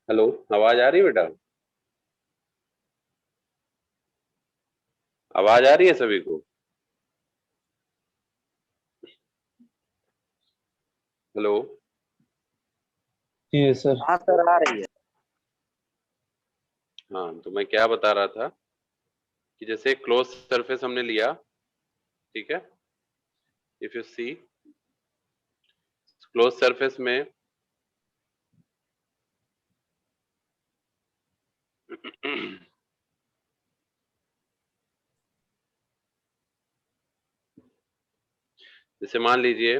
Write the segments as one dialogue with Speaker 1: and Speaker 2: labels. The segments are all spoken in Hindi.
Speaker 1: हेलो। आवाज आ रही है बेटा? आवाज आ रही है सभी को? हेलो।
Speaker 2: जी सर।
Speaker 3: हाँ सर, आ रही है।
Speaker 1: हाँ, तो मैं क्या बता रहा था कि जैसे क्लोज सरफेस हमने लिया, ठीक है। If you see close surface में जैसे मान लीजिए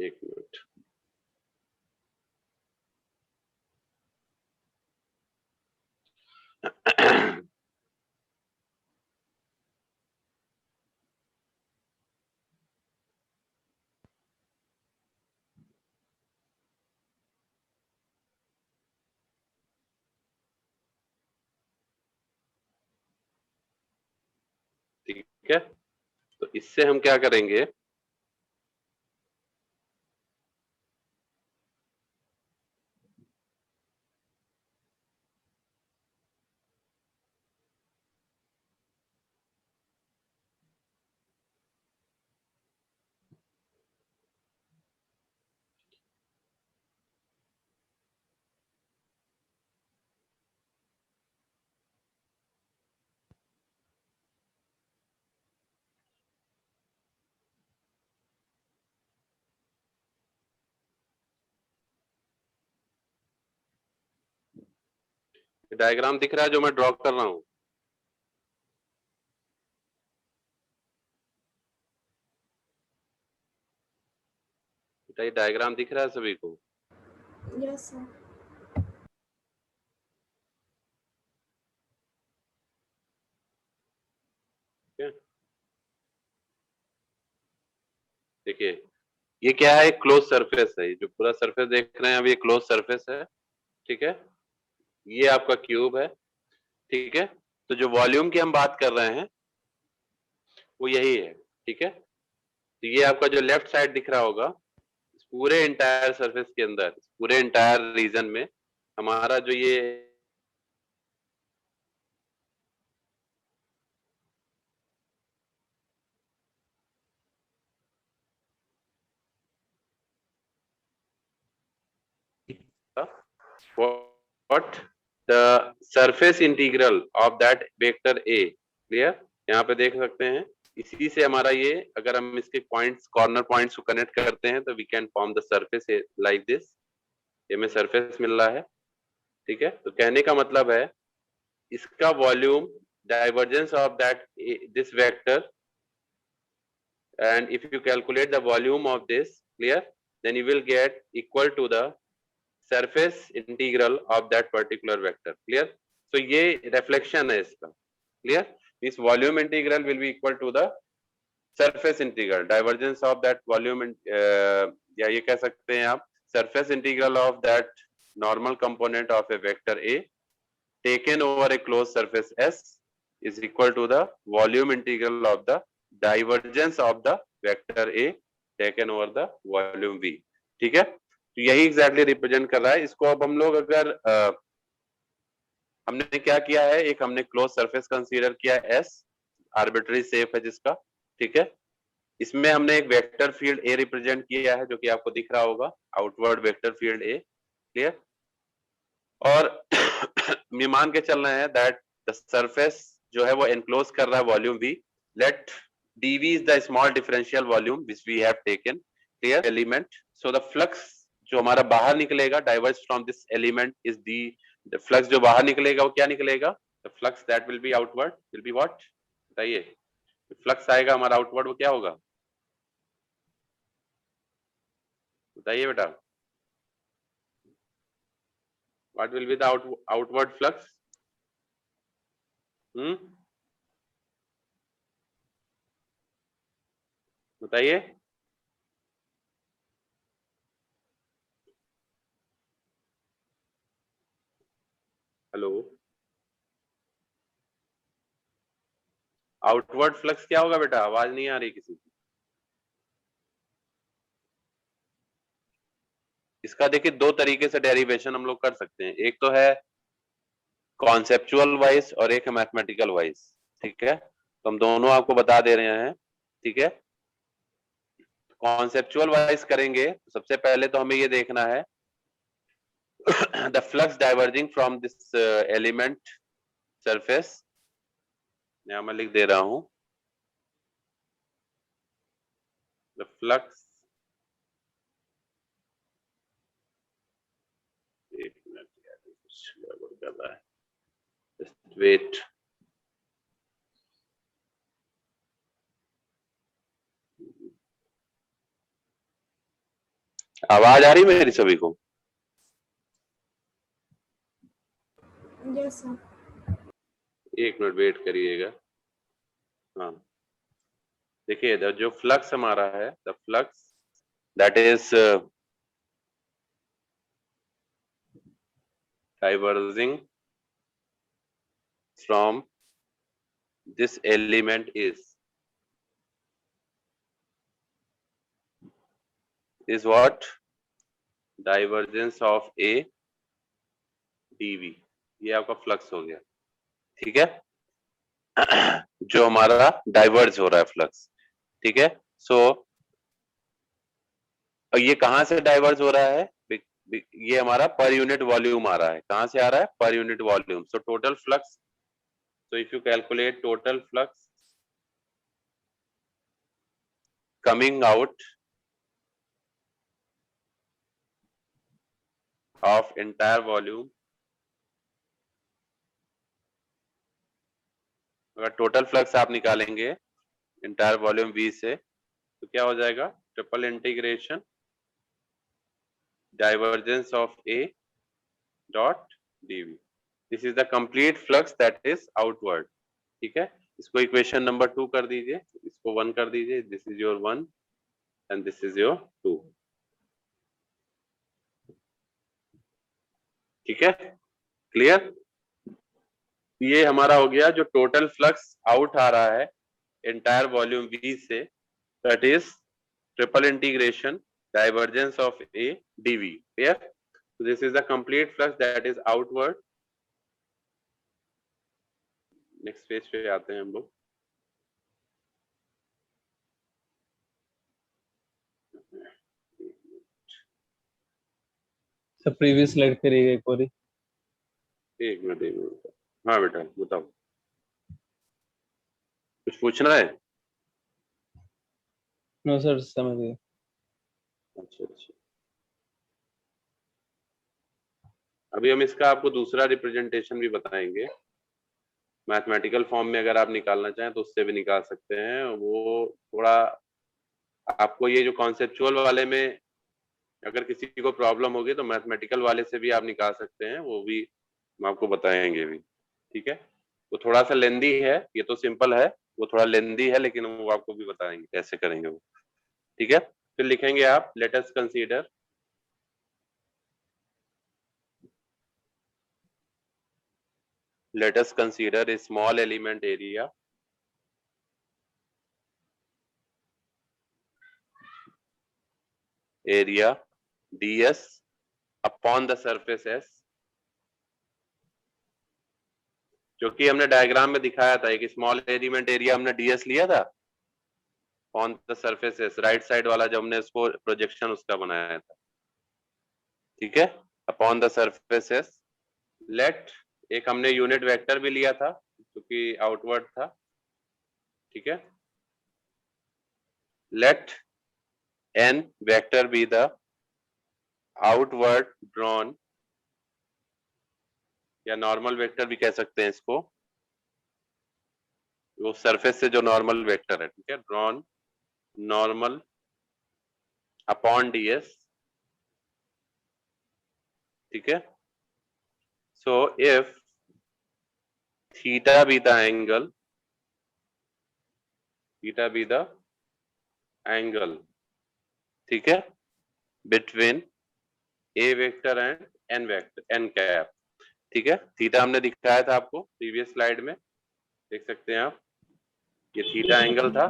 Speaker 1: एक मिनट। ठीक है, तो इससे हम क्या करेंगे। डायग्राम दिख रहा है जो मैं ड्रॉ कर रहा हूँ? बेटा ये डायग्राम दिख रहा है सभी को?
Speaker 4: Yes sir.
Speaker 1: ठीक है, देखिए ये क्या है, क्लोज सरफेस है। ये जो पूरा सरफेस देख रहे हैं अब ये क्लोज सरफेस है। ठीक है, ये आपका क्यूब है। ठीक है, तो जो वॉल्यूम की हम बात कर रहे हैं वो यही है। ठीक है, तो ये आपका जो लेफ्ट साइड दिख रहा होगा, इस पूरे इंटायर सरफेस के अंदर, इस पूरे इंटायर रीजन में हमारा जो ये what the surface integral of that vector a, clear? यहाँ पे देख सकते हैं, इसी से हमारा ये, अगर हम इसके पॉइंट्स, कॉर्नर पॉइंट्स को कनेक्ट करते हैं तो we can form the surface like this. ये हमें सरफेस मिल रहा है। ठीक है, तो कहने का मतलब है इसका volume, divergence of that this vector, and if you calculate the volume of this, clear, then you will get equal to the surface integral of that particular vector, clear? So ये reflection है इसका, clear? This volume integral will be equal to the surface integral, divergence of that volume, या ये कह सकते हैं आप surface integral of that normal component of a vector A taken over a closed surface S is equal to the volume integral of the divergence of the vector A taken over the volume V। ठीक है, तो यही एग्जैक्टली रिप्रेजेंट कर रहा है इसको। अब हम लोग अगर हमने क्या किया है, एक हमने क्लोज सरफेस कंसीडर किया एस, आर्बिट्ररी शेप है जिसका। ठीक है, इसमें हमने एक वेक्टर फील्ड ए रिप्रेजेंट किया है जो कि आपको दिख रहा होगा, आउटवर्ड वेक्टर फील्ड ए, क्लियर? और ये मान के चल रहे हैं दैट द सरफेस जो है वो एनक्लोज कर रहा है volume V. Let dv is the small differential volume which we have taken, clear, element, so the flux जो हमारा बाहर निकलेगा diverge from this element is the flux जो बाहर निकलेगा वो क्या निकलेगा, the flux that will be outward will be what, बताइए? फ्लक्स आएगा हमारा आउटवर्ड वो क्या होगा, बताइए बेटा? what will be the outward flux? बताइए। आउटवर्ड फ्लक्स क्या होगा बेटा? आवाज नहीं आ रही किसी की। इसका देखिए दो तरीके से डेरिवेशन हम लोग कर सकते हैं, एक तो है कॉन्सेप्चुअल वाइज और एक है मैथमेटिकल वाइज। ठीक है, तो हम दोनों आपको बता दे रहे हैं। ठीक है, कॉन्सेप्चुअल वाइज करेंगे तो सबसे पहले तो हमें ये देखना है the flux diverging from this element surface. यहां मैं लिख दे रहा हूं द फ्लक्स, एक मिनट यार कुछ गड़बड़ कर रहा है, जस्ट वेट। आवाज आ रही मेरी सभी को?
Speaker 4: Yes, sir.
Speaker 1: एक मिनट वेट करिएगा। हाँ, देखिए जो फ्लक्स हमारा है, the flux that is diverging from this element is what? Divergence of A dV, ये आपका फ्लक्स हो गया। ठीक है, जो हमारा डाइवर्ज हो रहा है फ्लक्स। ठीक है, सो ये कहां से डाइवर्ज हो रहा है? ये हमारा पर यूनिट वॉल्यूम आ रहा है। कहां से आ रहा है? Per unit volume. So total flux, so if you calculate total flux coming out of entire volume, अगर टोटल फ्लक्स आप निकालेंगे इंटायर वॉल्यूम V से तो क्या हो जाएगा? Triple integration divergence of A dot dV, this is the complete flux that is outward. ठीक है, इसको इक्वेशन नंबर 2 कर दीजिए, इसको 1 कर दीजिए, this is your 1 and this is your 2। ठीक है, क्लियर? ये हमारा हो गया जो टोटल फ्लक्स आउट आ रहा है एंटायर वॉल्यूम V से, that is triple integration divergence of A dV। Clear? So this is the complete flux that is outward। Next page पे आते हैं हम लोग।
Speaker 2: सर प्रीवियस स्लाइड करिएगा एक बार।
Speaker 1: एक मिनट। हाँ बेटा बताओ, कुछ पूछना है?
Speaker 2: नो सर समझ गए।
Speaker 1: अच्छा, अभी हम इसका आपको दूसरा रिप्रेजेंटेशन भी बताएंगे। मैथमेटिकल फॉर्म में अगर आप निकालना चाहें तो उससे भी निकाल सकते हैं। वो थोड़ा आपको ये जो कॉन्सेप्चुअल वाले में अगर किसी को प्रॉब्लम होगी तो मैथमेटिकल वाले से भी आप निकाल सकते हैं, वो भी हम आपको बताएंगे भी। ठीक है, वो थोड़ा सा लेंदी है, ये तो सिंपल है, वो थोड़ा लेंदी है लेकिन वो आपको भी बताएंगे कैसे करेंगे वो। ठीक है, फिर लिखेंगे आप let us consider a small element area ds upon the surface S, जो कि हमने डायग्राम में दिखाया था। एक स्मॉल एलिमेंट एरिया हमने ds लिया था on the surface S, right side वाला जब हमने इसको प्रोजेक्शन उसका बनाया था। ठीक है, upon the surface S let, एक हमने यूनिट वेक्टर भी लिया था जो कि आउटवर्ड था। ठीक है, let n vector be the outward drawn, या नॉर्मल वेक्टर भी कह सकते हैं इसको, वो सरफेस से जो नॉर्मल वेक्टर है। ठीक है, ड्रॉन नॉर्मल अपॉन ds। ठीक है, so if theta be the angle, theta be the angle, ठीक है, between A vector and N vector N cap. ठीक है, थीटा हमने दिखाया था आपको प्रीवियस स्लाइड में, देख सकते हैं आप। ये थीटा एंगल था,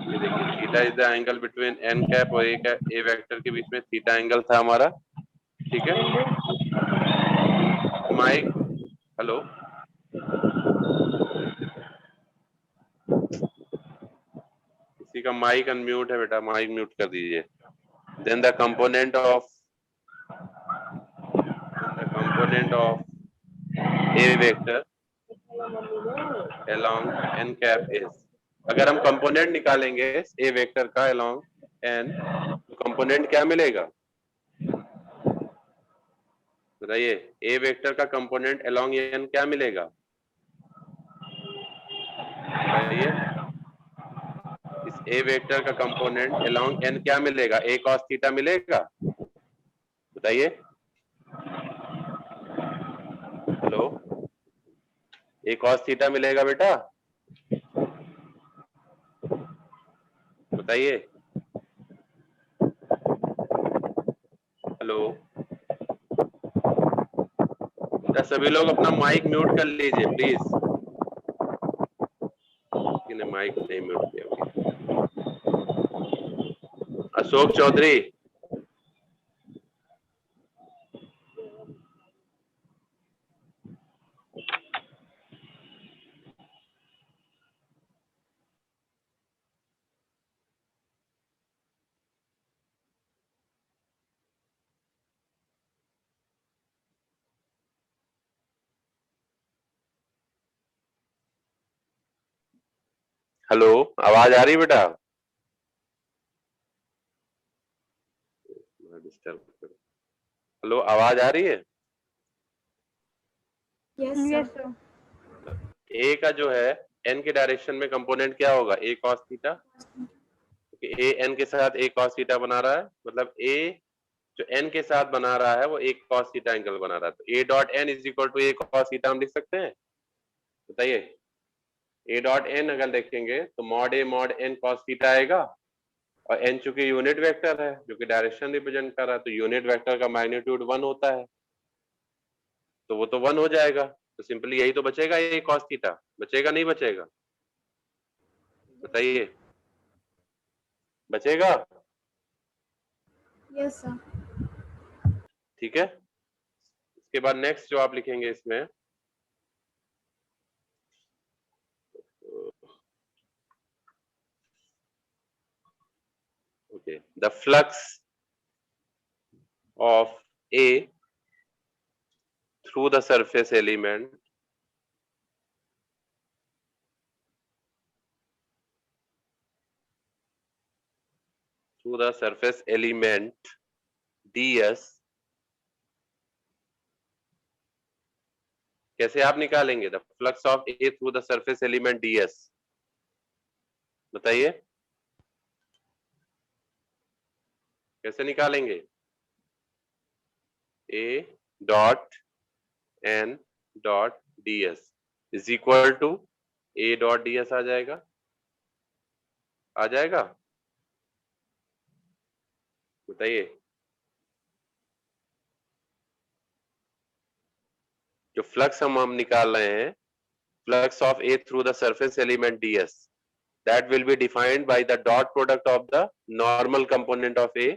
Speaker 1: ये देखिए theta is the angle between N cap और ए वेक्टर के बीच में थीटा एंगल था हमारा, ठीक है। माइक, हेलो, किसी का माइक अनम्यूट है बेटा, माइक म्यूट कर दीजिए। Then the component of A vector along n cap is, अगर हम कंपोनेंट निकालेंगे ए वेक्टर का along n, तो कंपोनेंट क्या मिलेगा बताइए? ए वेक्टर का कंपोनेंट along n क्या मिलेगा बताइए? इस ए वेक्टर का कंपोनेंट along n क्या मिलेगा? a cos थीटा मिलेगा, बताइए। हेलो, a cos थीटा मिलेगा बेटा, बताइए। हेलो बेटा, सभी लोग अपना माइक म्यूट कर लीजिए प्लीज, किसी ने माइक नहीं म्यूट किया। अशोक चौधरी, हेलो, आवाज आ रही है बेटा? डिस्टर्ब, हेलो, आवाज आ रही है?
Speaker 4: Yes,
Speaker 3: Yes,
Speaker 4: sir.
Speaker 3: sir.
Speaker 1: ए का जो है एन के डायरेक्शन में कंपोनेंट क्या होगा? ए कॉस थीटा, क्योंकि ए एन के साथ ए कॉस थीटा बना रहा है, मतलब ए जो एन के साथ बना रहा है वो एक कॉस थीटा एंगल बना रहा है, तो A dot N is equal to A cos theta हम लिख सकते हैं, बताइए। ए डॉट एन अगर देखेंगे तो mod A mod N cos theta आएगा, और एन चूंकि यूनिट वेक्टर है जो कि डायरेक्शन रिप्रेजेंट कर रहा है, तो यूनिट वेक्टर का मैग्नीट्यूड 1 होता है, तो वो तो 1 हो जाएगा, तो सिंपली यही तो बचेगा, ये कॉस थीटा बचेगा नहीं बचेगा बताइए? बचेगा,
Speaker 4: Yes, sir.
Speaker 1: ठीक है। इसके बाद नेक्स्ट जो आप लिखेंगे इसमें, okay, the flux of A through the surface element ds, कैसे आप निकालेंगे? The flux of A through the surface element ds, बताइए कैसे निकालेंगे? A dot N dot ds is equal to A dot ds आ जाएगा, आ जाएगा, बताइए। जो फ्लक्स हम निकाल रहे हैं, flux of A through the surface element ds, that will be defined by the dot product of the normal component of A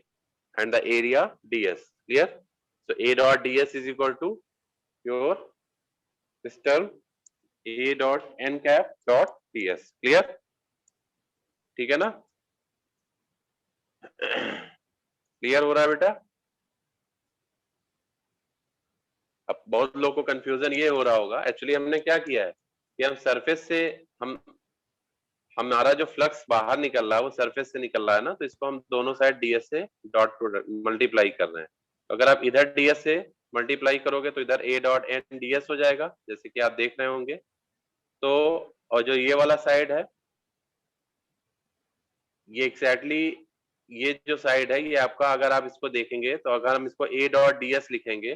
Speaker 1: and the area ds, clear? So A dot ds is equal to your this term A dot n cap dot ds, clear? ठीक है ना? क्लियर हो रहा है बेटा? अब बहुत लोगों को कंफ्यूजन ये हो रहा होगा, एक्चुअली हमने क्या किया है कि हम सरफेस से हमारा जो फ्लक्स बाहर निकल रहा है वो सरफेस से निकल रहा है ना, तो इसको हम दोनों साइड ds से डॉट प्रोडक्ट मल्टीप्लाई कर रहे हैं। तो अगर आप इधर ds से मल्टीप्लाई करोगे तो इधर a डॉट n ds हो जाएगा, जैसे कि आप देख रहे होंगे। तो और जो ये वाला साइड है, ये एग्जैक्टली ये जो साइड है ये आपका, अगर आप इसको देखेंगे तो अगर हम इसको a डॉट ds लिखेंगे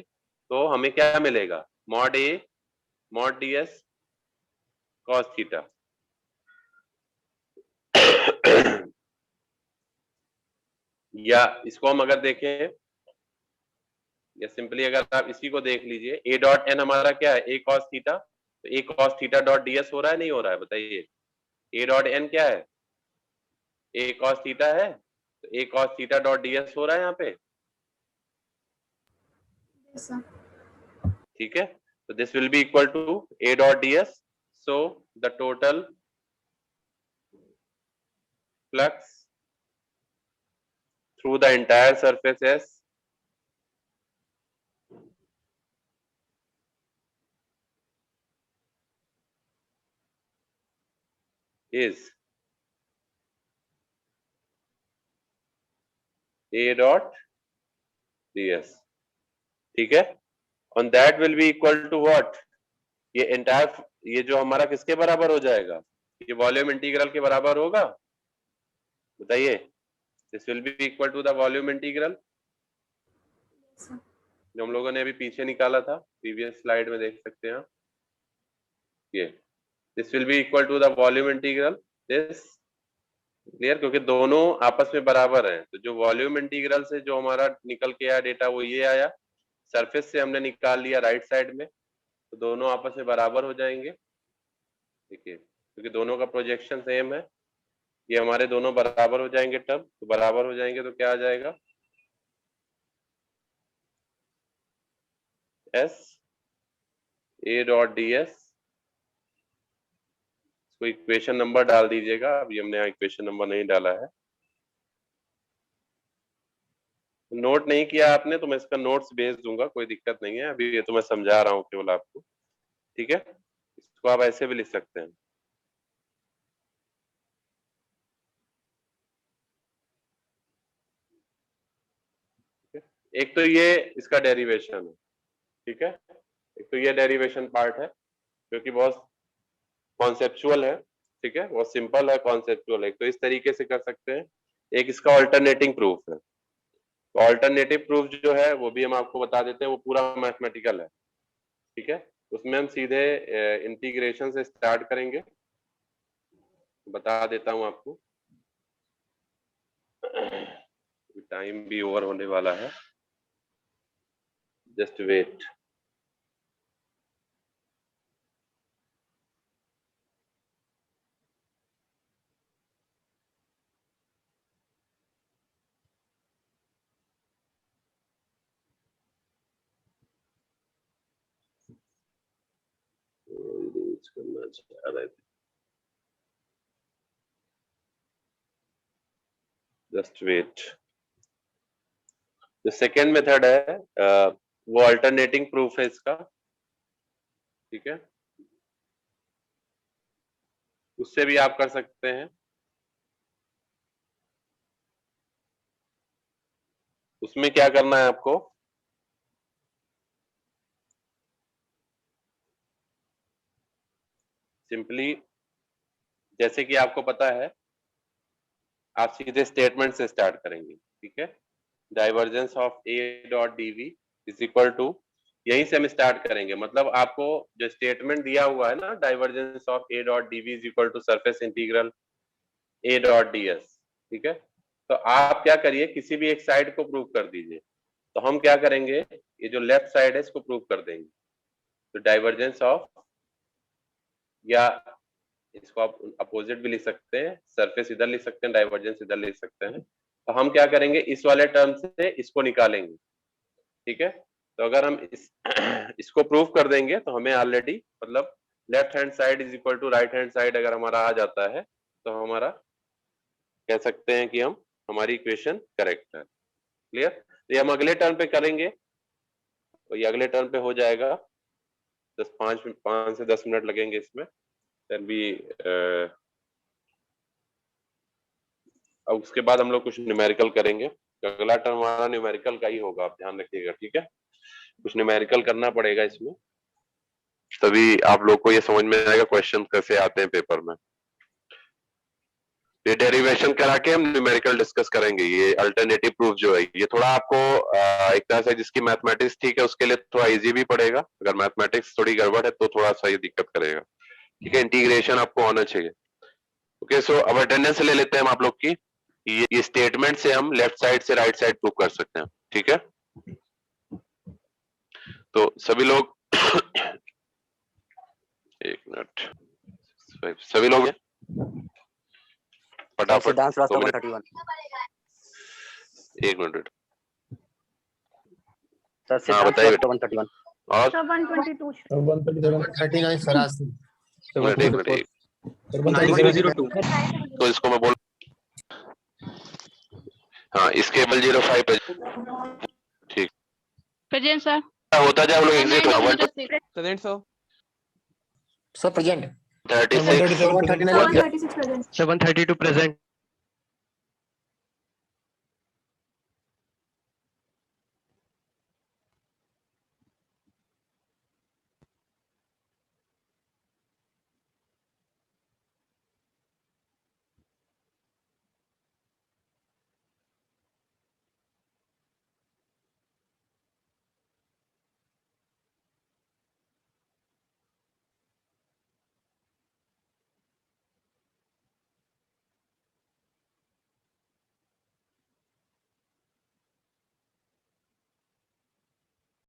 Speaker 1: तो हमें क्या मिलेगा? Mod a mod ds cos theta. या इसको हम अगर देखें, या सिंपली अगर आप इसी को देख लीजिए, ए डॉट एन हमारा क्या है? ए कॉस थीटा, तो ए कॉस थीटा डॉट ds हो रहा है नहीं हो रहा है बताइए? ए डॉट एन क्या है, ए कॉस थीटा है, तो ए कॉस थीटा डॉट डीएस हो रहा है यहाँ पे,
Speaker 4: Yes, sir.
Speaker 1: ठीक है। तो this will be equal to A dot DS, so the total flux through the entire surface S is A dot ds, ठीक है। on that will be equal to what, ये entire, ये जो हमारा किसके बराबर हो जाएगा, ये वॉल्यूम इंटीग्रल के बराबर होगा, बताइए। This will be equal to the volume integral
Speaker 4: Yes, sir.
Speaker 1: जो हम लोगों ने अभी पीछे निकाला था, प्रीवियस स्लाइड में देख सकते हैं आप, ये this will be equal to the volume integral this, clear, क्योंकि दोनों आपस में बराबर हैं। तो जो वॉल्यूम इंटीग्रल से जो हमारा निकल के आया डेटा वो ये आया, सरफेस से हमने निकाल लिया राइट साइड में, तो दोनों आपस में बराबर हो जाएंगे, देखिए, क्योंकि दोनों का प्रोजेक्शन सेम है, ये हमारे दोनों बराबर हो जाएंगे, तब तो बराबर हो जाएंगे तो क्या आ जाएगा, S A dot D S, इसको इक्वेशन नंबर डाल दीजिएगा, अभी हमने यहाँ इक्वेशन नंबर नहीं डाला है, नोट नहीं किया आपने तो मैं इसका नोट्स भेज दूंगा, कोई दिक्कत नहीं है, अभी ये तो मैं समझा रहा हूँ केवल आपको, ठीक है। इसको आप ऐसे भी लिख सकते हैं, एक तो ये इसका डेरिवेशन है, ठीक है, एक तो ये डेरिवेशन पार्ट है जो कि बहुत कॉन्सेप्चुअल है, ठीक है, बहुत सिंपल है, कॉन्सेप्चुअल है, एक तो इस तरीके से कर सकते हैं, एक इसका ऑल्टरनेटिंग प्रूफ है। तो ऑल्टरनेटिव प्रूफ जो है वो भी हम आपको बता देते हैं, वो पूरा मैथमेटिकल है, ठीक है, उसमें हम सीधे इंटीग्रेशन से स्टार्ट करेंगे, बता देता हूं आपको, टाइम भी ओवर होने वाला है, जस्ट वेट। करना चाह रहे थे, जस्ट वेट। जो सेकेंड मेथड है वो अल्टरनेटिंग प्रूफ है इसका, ठीक है, उससे भी आप कर सकते हैं। उसमें क्या करना है आपको, सिंपली जैसे कि आपको पता है, आप सीधे स्टेटमेंट से स्टार्ट करेंगे, ठीक है, divergence of A dot dv is equal to, यहीं से हम स्टार्ट करेंगे, मतलब आपको जो स्टेटमेंट दिया हुआ है ना, divergence of A dot dv is equal to surface integral A dot ds, ठीक है, तो आप क्या करिए, किसी भी एक साइड को प्रूव कर दीजिए, तो हम क्या करेंगे, ये जो लेफ्ट साइड है इसको प्रूव कर देंगे, तो डाइवर्जेंस ऑफ, या इसको आप अपोजिट भी लिख सकते हैं, सरफेस इधर लिख सकते हैं, डाइवर्जेंस इधर लिख सकते हैं, तो हम क्या करेंगे, इस वाले टर्म से इसको निकालेंगे, ठीक है, तो अगर हम इसको प्रूव कर देंगे तो हमें ऑलरेडी, मतलब left hand side is equal to right hand side अगर हमारा आ जाता है, तो हमारा कह सकते हैं कि हम, हमारी इक्वेशन करेक्ट है, क्लियर। तो ये हम अगले टर्म पे करेंगे, तो ये अगले टर्म पे हो जाएगा, 5 से 10 मिनट लगेंगे इसमें, देन भी अब उसके बाद हम लोग कुछ न्यूमेरिकल करेंगे, तो अगला टर्म हमारा न्यूमेरिकल का ही होगा, आप ध्यान रखिएगा, ठीक है, कुछ न्यूमेरिकल करना पड़ेगा इसमें, तभी आप लोग को ये समझ में आएगा क्वेश्चन कैसे आते हैं पेपर में। ये डेरिवेशन करा के हम न्यूमेरिकल डिस्कस करेंगे, ये अल्टरनेटिव प्रूफ जो है ये थोड़ा आपको एक तरह से जिसकी मैथमेटिक्स ठीक है उसके लिए थोड़ा इजी भी पड़ेगा, अगर मैथमेटिक्स थोड़ी गड़बड़ है तो थोड़ा सा ये दिक्कत करेगा, ठीक है, इंटीग्रेशन आपको आना चाहिए। ओके, सो अब अटेंडेंस ले लेते हैं हम आप लोग की, ये स्टेटमेंट से हम लेफ्ट साइड से राइट साइड प्रूव कर सकते हैं, ठीक है, तो सभी लोग एक मिनट, सभी लोग फटाफट
Speaker 3: सिद्धांत श्रीवास्तव
Speaker 1: 2 मिनट,
Speaker 3: 131
Speaker 1: 1 मिनट।
Speaker 3: सर सिद्धांत
Speaker 1: बताइए
Speaker 3: श्रीवास्तव 131
Speaker 1: और
Speaker 4: सर 122
Speaker 5: 139 फराज
Speaker 1: एक मिनट एक।
Speaker 5: 9002
Speaker 1: तो इसको मैं बोल, हाँ स्केबल 05 पे ठीक
Speaker 6: प्रेजेंट सर।
Speaker 1: होता जाए, हम लोग एग्जिट हो
Speaker 2: present sir.
Speaker 5: Sir present
Speaker 1: 136
Speaker 5: 137
Speaker 4: 136 present.
Speaker 5: 732 present